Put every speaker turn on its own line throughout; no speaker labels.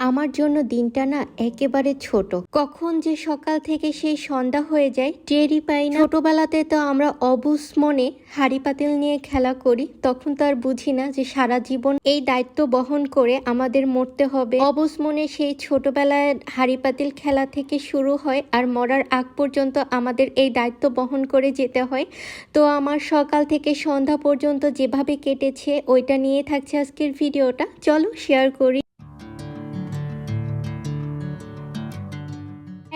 আমার জন্য দিনটা না একেবারে ছোট। কখন যে সকাল থেকে সেই সন্ধ্যা হয়ে যায় টেরই পাই না। ছোটবেলাতে তো আমরা অবুঝ মনে হাঁড়ি পাতিল নিয়ে খেলা করি, তখন তো আর বুঝি না যে সারা জীবন এই দায়িত্ব বহন করে আমাদের মরতে হবে। অবুঝ মনে সেই ছোটবেলায় হাঁড়ি পাতিল খেলা থেকে শুরু হয় আর মরার আগ পর্যন্ত আমাদের এই দায়িত্ব বহন করে যেতে হয়। তো আমার সকাল থেকে সন্ধ্যা পর্যন্ত যেভাবে কেটেছে ওইটা নিয়ে থাকছে আজকের ভিডিওটা, চলো শেয়ার করি।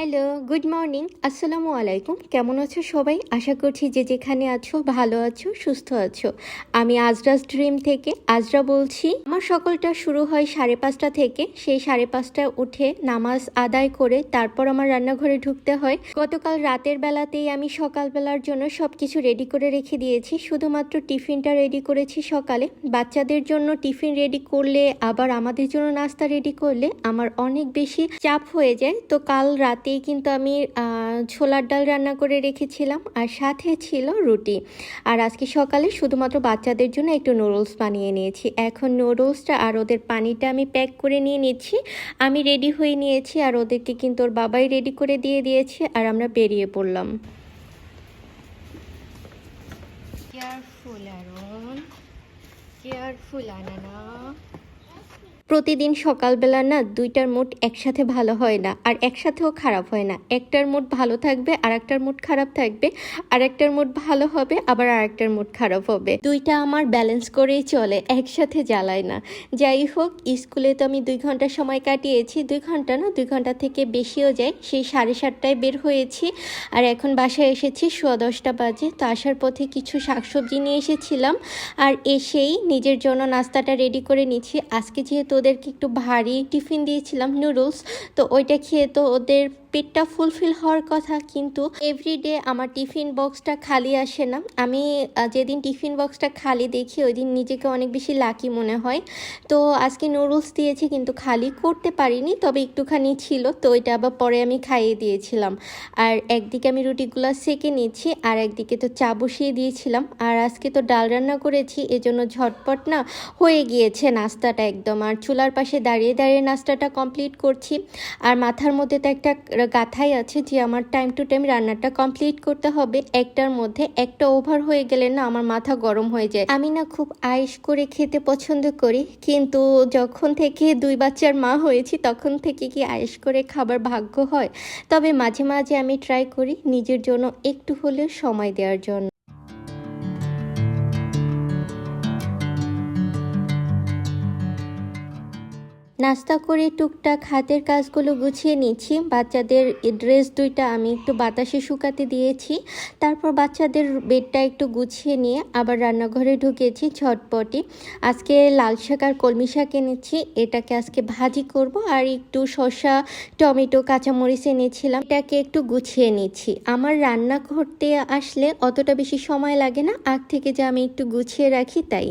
হ্যালো, গুড মর্নিং, আসসালামু আলাইকুম। কেমন আছো সবাই? আশা করছি যে যেখানে আছো ভালো আছো, সুস্থ আছো। আমি আজরাস ড্রিম থেকে আজরা বলছি। আমার সকালটা শুরু হয় 5:30 থেকে। সেই 5:30 উঠে নামাজ আদায় করে তারপর আমার রান্নাঘরে ঢুকতে হয়। গতকাল রাতের বেলাতেই আমি সকালবেলার জন্য সব কিছু রেডি করে রেখে দিয়েছি। শুধুমাত্র টিফিনটা রেডি করেছি সকালে। বাচ্চাদের জন্য টিফিন রেডি করলে আবার আমাদের জন্য নাস্তা রেডি করলে আমার অনেক বেশি চাপ হয়ে যায়। তো কাল রাতে কিন্তু আমি ছোলার ডাল রান্না করে রেখেছিলাম আর সাথে ছিল রুটি। আর আজকে সকালে শুধুমাত্র বাচ্চাদের জন্য একটু নুডলস বানিয়ে নিয়েছি। এখন নুডলসটা আর ওদের পানিটা আমি প্যাক করে নিয়ে নিচ্ছি। আমি রেডি হয়ে নিয়েছি আর ওদেরকে কিন্তু ওর বাবাই রেডি করে দিয়ে দিয়েছে আর আমরা বেরিয়ে পড়লাম। কেয়ারফুল আরন, কেয়ারফুল আনানা। প্রতিদিন সকালবেলা না দুইটার মুড একসাথে ভালো হয় না, আর একসাথেও খারাপ হয় না। একটার মুড ভালো থাকবে আর একটার মুড খারাপ থাকবে, আর একটার মুড ভালো হবে আবার আর একটার মুড খারাপ হবে। দুইটা আমার ব্যালেন্স করেই চলে, একসাথে জ্বালায় না। যাই হোক, স্কুলে তো আমি 2 ঘন্টা সময় কাটিয়েছি। 2 ঘন্টা না, 2 ঘন্টা থেকে বেশিও যায়। সেই 7:30টায় বের হয়েছি আর এখন বাসায় এসেছি 10:15 বাজে। তো আসার পথে কিছু শাকসবজি নিয়ে এসেছিলাম আর এসেই নিজের জন্য নাস্তাটা রেডি করে নিচ্ছি। আজকে যেহেতু ওদেরকে একটু ভারী টিফিন দিয়েছিলাম নুডলস, তো ওইটা খেয়ে তো ওদের পেটটা ফুলফিল হওয়ার কথা, কিন্তু এভরিডে আমার টিফিন বক্সটা খালি আসে না। আমি যেদিন টিফিন বক্সটা খালি দেখি ওই দিন নিজেকে অনেক বেশি লাকি মনে হয়। তো আজকে নুডলস দিয়েছি কিন্তু খালি করতে পারিনি, তবে একটুখানি ছিল, তো ওইটা আবার পরে আমি খাইয়ে দিয়েছিলাম। আর একদিকে আমি রুটিগুলো সেকে নিচ্ছি আর একদিকে তো চা বসিয়ে দিয়েছিলাম। আর আজকে তো ডাল রান্না করেছি, এজন্য ঝটপট না হয়ে গিয়েছে নাস্তাটা একদম। আর চুলার পাশে দাঁড়িয়ে দাঁড়িয়ে নাস্তাটা কমপ্লিট করছি। আর মাথার মধ্যে তো একটা গাথাই আছে যে আমার টাইম টু টাইম রান্নাটা কমপ্লিট করতে হবে। একটার মধ্যে একটা ওভার হয়ে গেলে না আমার মাথা গরম হয়ে যায়। আমি না খুব আয়েশ করে খেতে পছন্দ করি, কিন্তু যখন থেকে 2 বাচ্চার মা হয়েছি তখন থেকে কি আয়েশ করে খাবার ভাগ্য হয়? তবে মাঝে মাঝে আমি ট্রাই করি নিজের জন্য একটু হলেও সময় দেওয়ার জন্য। নাস্তা করে টুকটাক হাতের কাজগুলো গুছিয়ে নিচ্ছি। বাচ্চাদের ড্রেস 2টা আমি একটু বাতাসে শুকাতে দিয়েছি। তারপর বাচ্চাদের বেডটা একটু গুছিয়ে নিয়ে আবার রান্নাঘরে ঢুকেছি ঝটপটি। আজকে লাল শাক আর কলমি শাক এনেছি, এটাকে আজকে ভাজি করব। আর একটু শসা, টমেটো, কাঁচামরিচ এনেছিলাম, এটাকে একটু গুছিয়ে নিচ্ছি। আমার রান্না করতে আসলে অতটা বেশি সময় লাগে না, আগ থেকে যে আমি একটু গুছিয়ে রাখি তাই।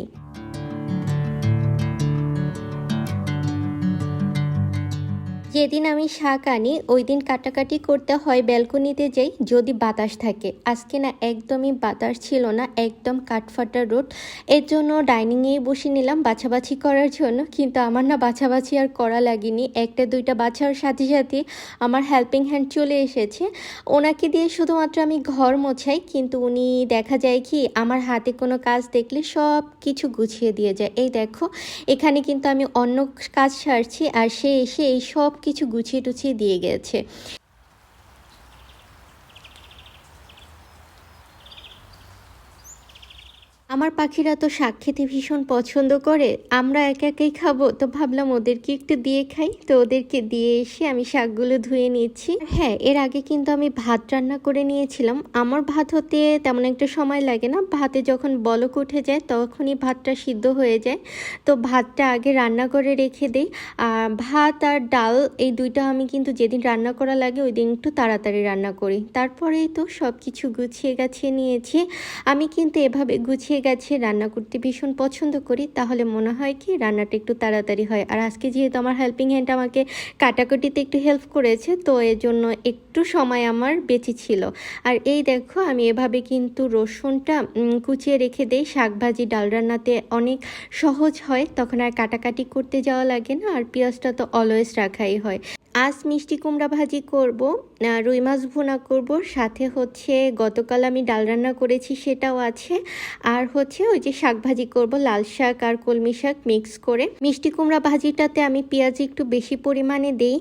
যেদিন আমি শাক আনি ওই দিন কাটাকাটি করতে হয়, ব্যালকনিতে যাই যদি বাতাস থাকে। আজকে না একদমই বাতাস ছিল না, একদম কাঠফাটা রোদ। এর জন্য ডাইনিংয়েই বসে নিলাম বাছাবাছি করার জন্য, কিন্তু আমার না বাছাবাছি আর করা লাগেনি। একটা 2টা বাছার সাথে সাথে আমার হেল্পিং হ্যান্ড চলে এসেছে। ওনাকে দিয়ে শুধুমাত্র আমি ঘর মোছাই, কিন্তু উনি দেখা যায় কি আমার হাতে কোনো কাজ দেখলে সব কিছু গুছিয়ে দিয়ে যায়। এই দেখো, এখানে কিন্তু আমি অন্য কাজ সারছি আর সে এসে এই সব কিছু গুছিয়ে টুছিয়ে দিয়ে গেছে। আমার পাখিরা তো শাক খেতে ভীষণ পছন্দ করে। আমরা একা একাই খাবো, তো ভাবলাম ওদেরকে একটু দিয়ে খাই। তো ওদেরকে দিয়ে এসে আমি শাকগুলো ধুয়ে নিচ্ছি। হ্যাঁ, এর আগে কিন্তু আমি ভাত রান্না করে নিয়েছিলাম। আমার ভাত হতে তেমন একটা সময় লাগে না, ভাতে যখন বলক উঠে যায় তখনই ভাতটা সিদ্ধ হয়ে যায়। তো ভাতটা আগে রান্না করে রেখে দিই। আর ভাত আর ডাল এই 2টা আমি কিন্তু যেদিন রান্না করা লাগে ওই দিন একটু তাড়াতাড়ি রান্না করি। তারপরেই তো সব কিছু গুছিয়ে গাছিয়ে নিয়েছি। আমি কিন্তু এভাবে গুছিয়ে গেছে, রান্না করতে ভীষণ পছন্দ করি, তাহলে মনে হয় কি রান্নাটা একটু তাড়াতাড়ি হয়। আর আজকে যেহেতু আমার হেল্পিং হ্যান্ড আমাকে কাটাকুটিতে একটু হেল্প করেছে, তো এজন্য একটু সময় আমার বেঁচে ছিল। আর এই দেখো আমি এভাবে কিন্তু রসুনটা কুচিয়ে রেখে দেই। শাকভাজি ডাল রান্নাতে অনেক সহজ হয়, তখন আর কাটাকাটি করতে যাওয়া লাগে না। আর পেঁয়াজটা তো অলওয়েজ রাখাই হয়। আজ মিষ্টি কুমড়া ভাজি করব, রুই মাছ ভুনা করব, সাথে হচ্ছে গতকাল আমি ডাল রান্না করেছি সেটাও আছে। আর হচ্ছে ওই যে শাক ভাজি করব, লাল শাক আর কলমি শাক মিক্স করে। মিষ্টি কুমড়া ভাজিটাতে আমি পেঁয়াজ একটু বেশি পরিমাণে দেই।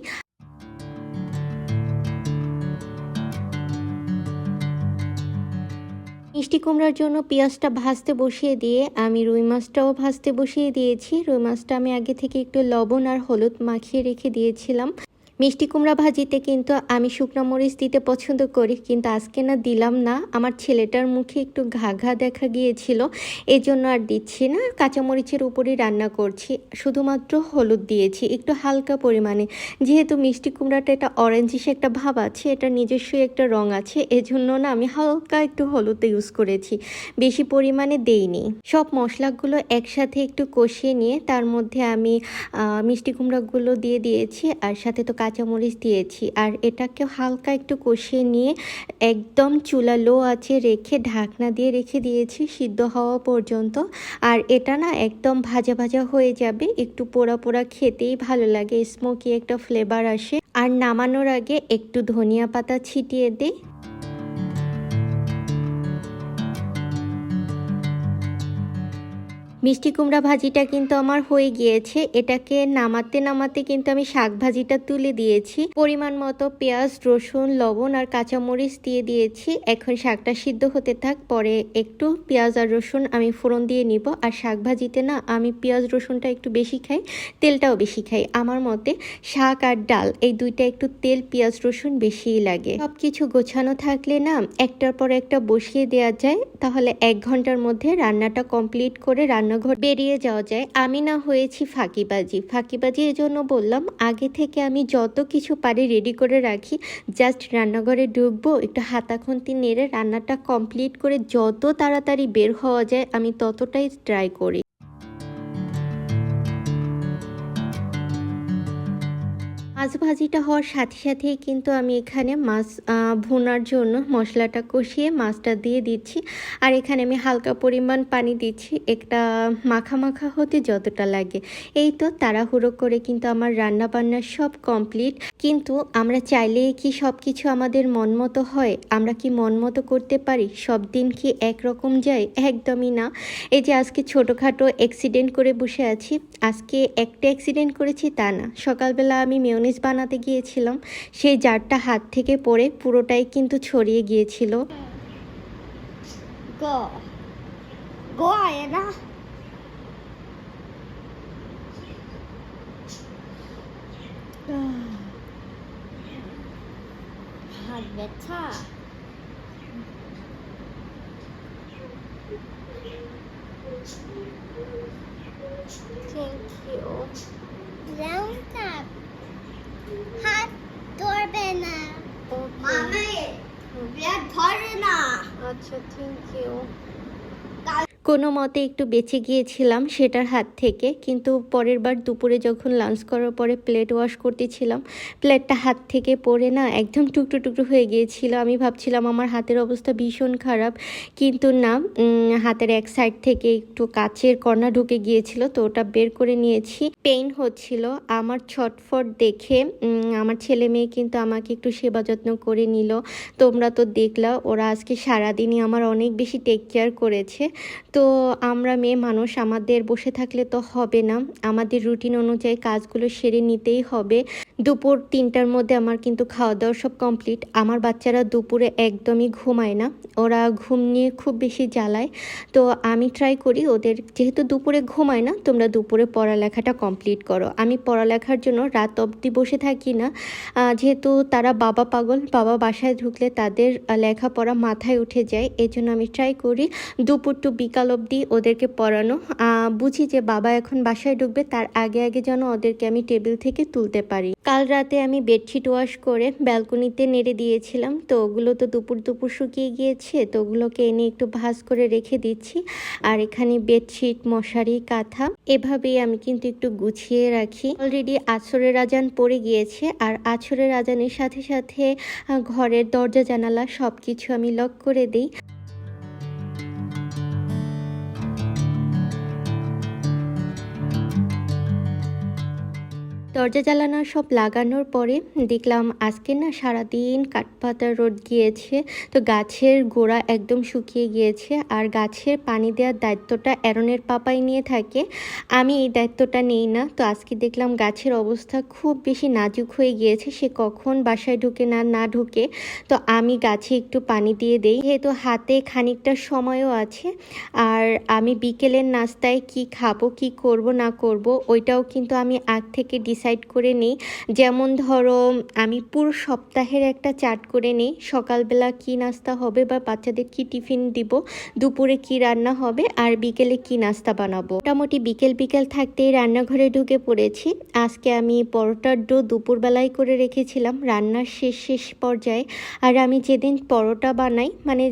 মিষ্টি কুমড়ার জন্য পেঁয়াজটা ভাজতে বসিয়ে দিয়ে আমি রুই মাছটাও ভাজতে বসিয়ে দিয়েছি। রুই মাছটা আমি আগে থেকে একটু লবণ আর হলুদ মাখিয়ে রেখে দিয়েছিলাম। মিষ্টি কুমড়া ভাজিতে কিন্তু আমি শুকনো মরিচ দিতে পছন্দ করি, কিন্তু আজকে না দিলাম না। আমার ছেলেটার মুখে একটু ঘা ঘা দেখা গিয়েছিল, এই জন্য আর দিচ্ছি না। কাঁচামরিচের উপরই রান্না করছি, শুধুমাত্র হলুদ দিয়েছি একটু হালকা পরিমাণে। যেহেতু মিষ্টি কুমড়াটা এটা অরেঞ্জিশ একটা ভাব আছে, এটা নিজস্বই একটা রং আছে, এজন্য না আমি হালকা একটু হলুদ ইউজ করেছি, বেশি পরিমাণে দেইনি। সব মশলাগুলো একসাথে একটু কষিয়ে নিয়ে তার মধ্যে আমি মিষ্টি কুমড়াগুলো দিয়ে দিয়েছি, আর সাথে তো কাঁচামরিচ দিয়েছি। আর এটাকে হালকা একটু কষিয়ে নিয়ে একদম চুলা লো আঁচে রেখে ঢাকনা দিয়ে রেখে দিয়েছি সিদ্ধ হওয়া পর্যন্ত। আর এটা না একদম ভাজা ভাজা হয়ে যাবে, একটু পোড়া পোড়া খেতেই ভালো লাগে, স্মোকি একটা ফ্লেভার আসে। আর নামানোর আগে একটু ধনিয়া পাতা ছিটিয়ে দিই। মিষ্টি কুমড়া ভাজিটা কিন্তু আমার হয়ে গিয়েছে। এটাকে নামাতে নামাতে কিন্তু আমি শাক ভাজিটা তুলে দিয়েছি। পরিমাণ মতো পেঁয়াজ, রসুন, লবণ আর কাঁচামরিচ দিয়ে দিয়েছি। এখন শাকটা সিদ্ধ হতে থাক, পরে একটু পেঁয়াজ আর রসুন আমি ফোড়ন দিয়ে নিব। আর শাক ভাজিতে না আমি পেঁয়াজ রসুনটা একটু বেশি খাই, তেলটাও বেশি খাই। আমার মতে শাক আর ডাল এই দুইটা একটু তেল পেঁয়াজ রসুন বেশিই লাগে। সব কিছু গোছানো থাকলে না একটার পর একটা বসিয়ে দেওয়া যায়, তাহলে 1 ঘন্টার মধ্যে রান্নাটা কমপ্লিট করে রান্নাঘর বেরিয়ে যাওয়া যায়। আমি না হয়েছি ফাঁকিবাজি এই জন্য বললাম, আগে থেকে আমি যত কিছু পারি রেডি করে রাখি, জাস্ট রান্নাঘরে ঢুকবো, একটু হাতা খুন্তি নেড়ে রান্নাটা কমপ্লিট করে যত তাড়াতাড়ি বের হওয়া যায় আমি ততটাই ট্রাই করি। মাছ ভাজিটা হওয়ার সাথে সাথেই কিন্তু আমি এখানে মাছ ভুনার জন্য মশলাটা কষিয়ে মাছটা দিয়ে দিচ্ছি। আর এখানে আমি হালকা পরিমাণ পানি দিচ্ছি, একটা মাখা মাখা হতে যতটা লাগে। এই তো তাড়াহুড়ো করে কিন্তু আমার রান্না বান্না সব কমপ্লিট। কিন্তু আমরা চাইলে কি সব কিছু আমাদের মন মতো হয়? আমরা কি মন মতো করতে পারি? সব দিন কি একরকম যায়? একদমই না। এই যে আজকে ছোটোখাটো অ্যাক্সিডেন্ট করে বসে আছি, আজকে একটা অ্যাক্সিডেন্ট করেছি তা না। সকালবেলা আমি মেয়োনিজ বানাতে গিয়েছিলাম, সেই জারটা হাত থেকে পড়ে পুরোটাই কিন্তু ছড়িয়ে গিয়েছিল।
হাত ব্যথা।
Thank you.
হাত ধরবে না, ধরে না।
আচ্ছা, থ্যাংক ইউ। কোনো মতে একটু বেঁচে গিয়েছিলাম সেটার হাত থেকে, কিন্তু পরের বার দুপুরে যখন লাঞ্চ করার পরে প্লেট ওয়াশ করতেছিলাম, প্লেটটা হাত থেকে পড়ে না একদম টুকরো টুকরো হয়ে গিয়েছিল। আমি ভাবছিলাম আমার হাতের অবস্থা ভীষণ খারাপ, কিন্তু না, হাতের এক সাইড থেকে একটু কাচের কণা ঢুকে গিয়েছিল, তো ওটা বের করে নিয়েছি। পেইন হচ্ছিল। আমার ছটফট দেখে আমার ছেলে মেয়ে কিন্তু আমাকে একটু সেবা যত্ন করে নিল। তোমরা তো দেখলা, ওরা আজকে সারাদিনই আমার অনেক বেশি টেক কেয়ার করেছে। তো আমরা মেয়ে মানুষ, আমাদের বসে থাকলে তো হবে না, আমাদের রুটিন অনুযায়ী কাজগুলো সেরে নিতেই হবে। দুপুর 3টার মধ্যে আমার কিন্তু খাওয়া দাওয়া সব কমপ্লিট। আমার বাচ্চারা দুপুরে একদমই ঘুমায় না, ওরা ঘুম নিয়ে খুব বেশি জ্বালায়। তো আমি ট্রাই করি ওদের, যেহেতু দুপুরে ঘুমায় না, তোমরা দুপুরে পড়ালেখাটা কমপ্লিট করো। আমি পড়ালেখার জন্য রাত অবধি বসে থাকি না, যেহেতু তারা বাবা পাগল, বাবা বাসায় ঢুকলে তাদের লেখাপড়া মাথায় উঠে যায়। এই জন্য আমি ট্রাই করি দুপুর টু বিকাল বিকাল অবধি ওদেরকে পড়ানো। বুঝি যে বাবা এখন বাসায় ঢুকবে, তার আগে আগে যেন ওদেরকে আমি টেবিল থেকে তুলতে পারি। কাল রাতে আমি বেডশিট ওয়াশ করে ব্যালকনিতে নেড়ে দিয়েছিলাম, তো ওগুলো তো দুপুর দুপুর শুকিয়ে গিয়েছে, তো ওগুলোকে এনে একটু ভাঁজ করে রেখে দিচ্ছি। আর এখানে বেডশিট, মশারি, কাঁথা এভাবেই আমি কিন্তু একটু গুছিয়ে রাখি। অলরেডি আছরের আজান পড়ে গিয়েছে, আর আছরের আজানের সাথে সাথে ঘরের দরজা জানালা সব কিছু আমি লক করে দিই। দরজা জ্বালানো সব লাগানোর পরে দেখলাম আজকে না সারাদিন কাঠপাতার রোদ গিয়েছে, তো গাছের গোড়া একদম শুকিয়ে গিয়েছে। আর গাছের পানি দেওয়ার দায়িত্বটা অ্যারনের পাপাই নিয়ে থাকে, আমি এই দায়িত্বটা নেই না। তো আজকে দেখলাম গাছের অবস্থা খুব বেশি নাজুক হয়ে গিয়েছে, সে কখন বাসায় ঢুকে না ঢুকে। তো আমি গাছে একটু পানি দিয়ে দেই, যেহেতু হাতে খানিকটা সময়ও আছে। আর আমি বিকেলের নাস্তায় কি খাবো, কি করব না করব, ওইটাও কিন্তু আমি আগ থেকে ডিসাইড করে নিই। যেমন ধরো আমি পুরো সপ্তাহের একটা চার্ট করে নিই, সকালবেলা কি নাস্তা হবে বা বাচ্চাদের কি টিফিন দিব, দুপুরে কি রান্না হবে, আর বিকেলে কি নাস্তা বানাবো। মোটামুটি বিকেল থাকতেই রান্নাঘরে ঢুকে পড়েছি। আজকে আমি পরোটার ডো দুপুরবেলায় করে রেখেছিলাম, রান্নার শেষ পর্যায়ে। আর আমি যেদিন পরোটা বানাই, মানে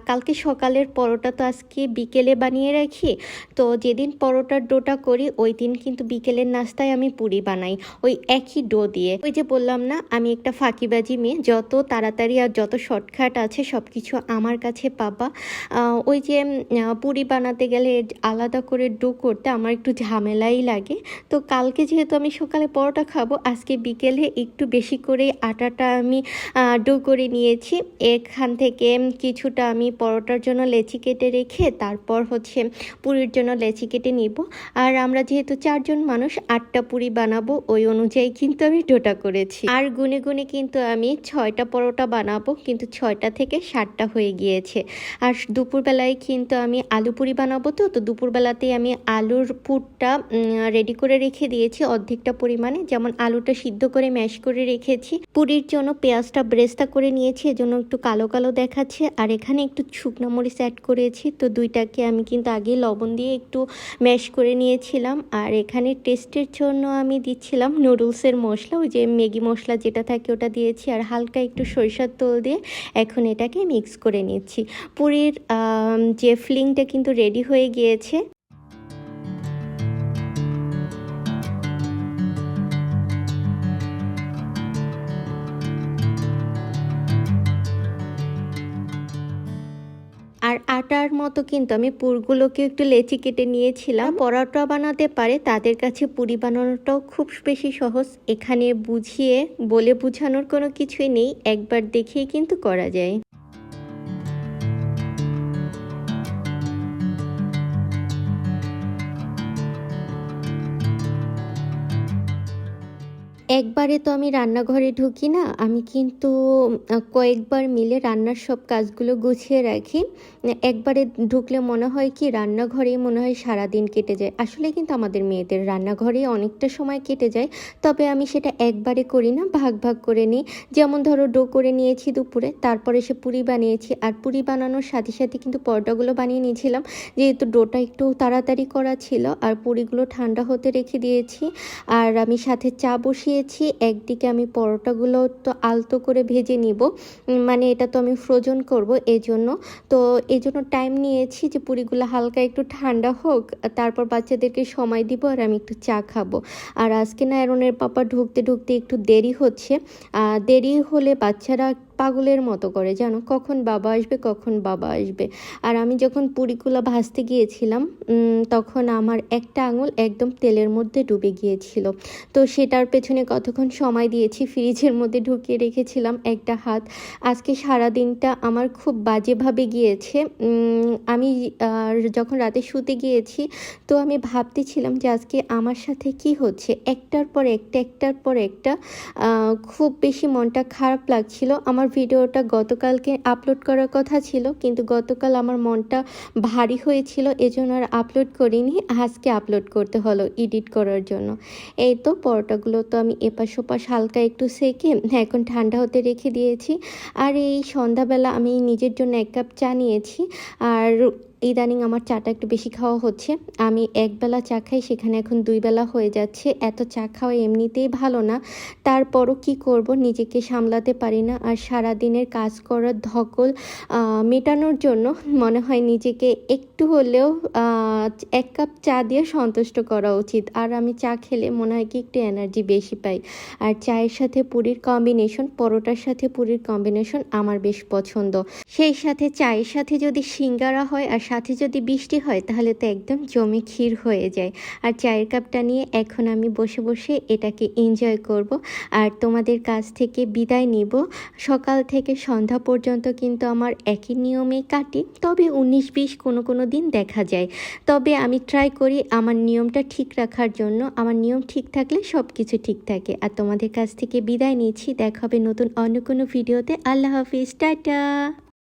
কালকে সকালের পরোটা তো আজকে বিকেলে বানিয়ে রাখি, তো যেদিন পরোটার ডোটা করি ওই দিন কিন্তু বিকেলের নাস্তায় আমি পুরি বানাই ওই একই ডো দিয়ে। ওই যে বললাম না আমি একটা ফাঁকিবাজি মেয়ে, যত তাড়াতাড়ি আর যত শর্টকাট আছে সব কিছু আমার কাছে পাবা। ওই যে পুরি বানাতে গেলে আলাদা করে ডো করতে আমার একটু ঝামেলাই লাগে। তো কালকে যেহেতু আমি সকালে পরোটা খাবো, আজকে বিকেলে একটু বেশি করে আটাটা আমি ডো করে নিয়েছি। এখান থেকে কিছুটা আমি পরোটার জন্য লেচি কেটে রেখে তারপর হচ্ছে পুরির জন্য লেচি কেটে নিব। আর আমরা যেহেতু 4 জন মানুষ, 8টা পুরি বানাবো, ওই অনুযায়ী কিন্তু আমি ডোটা করেছি। আর গুনে গুনে কিন্তু আমি 6টা পরোটা বানাবো, কিন্তু 6টা থেকে 7টা হয়ে গিয়েছে। আর দুপুরবেলায় কিন্তু আমি আলু পুরি বানাবো, তো দুপুরবেলাতেই আমি আলুর পুরটা রেডি করে রেখে দিয়েছি অর্ধেকটা পরিমাণে। যেমন আলুটা সিদ্ধ করে ম্যাশ করে রেখেছি, পুরির জন্য পেঁয়াজটা ব্রেস্তা করে নিয়েছি, এজন্য একটু কালো কালো দেখাচ্ছে। আর এখানে একটু শুকনো মরিচ অ্যাড করেছি, তো দুইটাকে আমি কিন্তু আগে লবণ দিয়ে একটু ম্যাশ করে নিয়েছিলাম। আর এখানে টেস্টের জন্য আমি দিচ্ছিলাম নুডলসের মশলা, ওই যে ম্যাগি মশলা যেটা থাকে ওটা দিয়েছি, আর হালকা একটু সরিষার তেল দিয়ে এখন এটাকে মিক্স করে নিচ্ছি। পুরির যে ফিলিংটা কিন্তু রেডি হয়ে গিয়েছে। আর আটার মতো কিন্তু আমি পুরগুলোকে একটু লেচি কেটে নিয়েছিলাম। পরোটা বানাতে পারে তাদের কাছে পুরি বানানোটাও খুব বেশি সহজ। এখানে বুঝিয়ে বলে বোঝানোর কোনো কিছুই নেই, একবার দেখেই কিন্তু করা যায়। একবারে তো আমি রান্নাঘরে ঢুকি না, আমি কিন্তু কয়েকবার মিলে রান্নার সব কাজগুলো গুছিয়ে রাখি। একবারে ঢুকলে মনে হয় কি রান্নাঘরেই মনে হয় সারাদিন কেটে যায়। আসলে কিন্তু আমাদের মেয়েদের রান্নাঘরেই অনেকটা সময় কেটে যায়, তবে আমি সেটা একবারে করি না, ভাগ ভাগ করে নিই। যেমন ধরো ডো করে নিয়েছি দুপুরে, তারপরে সে পুরি বানিয়েছি, আর পুরি বানানোর সাথে সাথে কিন্তু পরোটাগুলো বানিয়ে নিয়েছিলাম, যেহেতু ডোটা একটু তাড়াতাড়ি করা ছিল। আর পুরিগুলো ঠান্ডা হতে রেখে দিয়েছি, আর আমি সাথে চা বসিয়ে একদিকে আমি পরোটাগুলো তো আলতো করে ভেজে নিব, মানে এটা তো আমি ফ্রোজন করব, এজন্য টাইম নিয়েছি যে পুরিগুলো হালকা একটু ঠান্ডা হোক, তারপর বাচ্চাদেরকে সময় দিব আর আমি একটু চা খাবো। আর আজকে না অ্যারনের পাপা ঢুকতে একটু দেরি হচ্ছে। দেরি হলে বাচ্চারা পাগলের মতো করে, জানো, কখন বাবা আসবে। আর আমি যখন পুরিগুলো ভাজতে গিয়েছিলাম তখন আমার একটা আঙুল একদম তেলের মধ্যে ডুবে গিয়েছিল, তো সেটার পেছনে কতক্ষণ সময় দিয়েছি, ফ্রিজের মধ্যে ঢুকিয়ে রেখেছিলাম একটা হাত। আজকে সারা দিনটা আমার খুব বাজেভাবে গিয়েছে। আমি যখন রাতে শুতে গিয়েছি তো আমি ভাবতেছিলাম যে আজকে আমার সাথে কি হচ্ছে, একটার পর একটা খুব বেশি মনটা খারাপ লাগছিল। আমার ভিডিওটা গতকালকে আপলোড করার কথা ছিল, কিন্তু গতকাল আমার মনটা ভারী হয়েছিল, এজন্য আর আপলোড করিনি। আজকে আপলোড করতে হলো এডিট করার জন্য। এই তো পরোটাগুলো তো আমি এপাশ ওপাশ হালকা একটু সেকে এখন ঠান্ডা হতে রেখে দিয়েছি। আর এই সন্ধ্যাবেলা আমি নিজের জন্য 1 কাপ চা নিয়েছি। আর ইদানিং আমার চাটা একটু বেশি খাওয়া হচ্ছে। আমি একবেলা চা খাই, সেখানে এখন 2 বেলা হয়ে যাচ্ছে। এত চা খাওয়া এমনিতেই ভালো না, তারপরও কি করব, নিজেকে সামলাতে পারি না। আর সারাদিনের কাজ করার ধকল মেটানোর জন্য মনে হয় নিজেকে একটু হলেও 1 কাপ চা দিয়ে সন্তুষ্ট করা উচিত। আর আমি চা খেলে মনে হয় কি একটু এনার্জি বেশি পাই। আর চায়ের সাথে পুরির কম্বিনেশন, পরোটার সাথে পুরির কম্বিনেশন আমার বেশ পছন্দ। সেই সাথে চায়ের সাথে যদি সিঙ্গারা হয় আর সাথে যদি বৃষ্টি হয়, তাহলে তো একদম জমে ক্ষীর হয়ে যায়। আর চায়ের কাপটা নিয়ে এখন আমি বসে বসে এটাকে এনজয় করব আর তোমাদের কাছ থেকে বিদায় নিব। সকাল থেকে সন্ধ্যা পর্যন্ত কিন্তু আমার একই নিয়মেই কাটি, তবে 19-20 কোনো দিন দেখা যায়। তবে আমি ট্রাই করি আমার নিয়মটা ঠিক রাখার জন্য। আমার নিয়ম ঠিক থাকলে সব কিছু ঠিক থাকে। আর তোমাদের কাছ থেকে বিদায় নিচ্ছি, দেখা হবে নতুন অন্য কোনো ভিডিওতে। আল্লাহ হাফিজ, টাটা।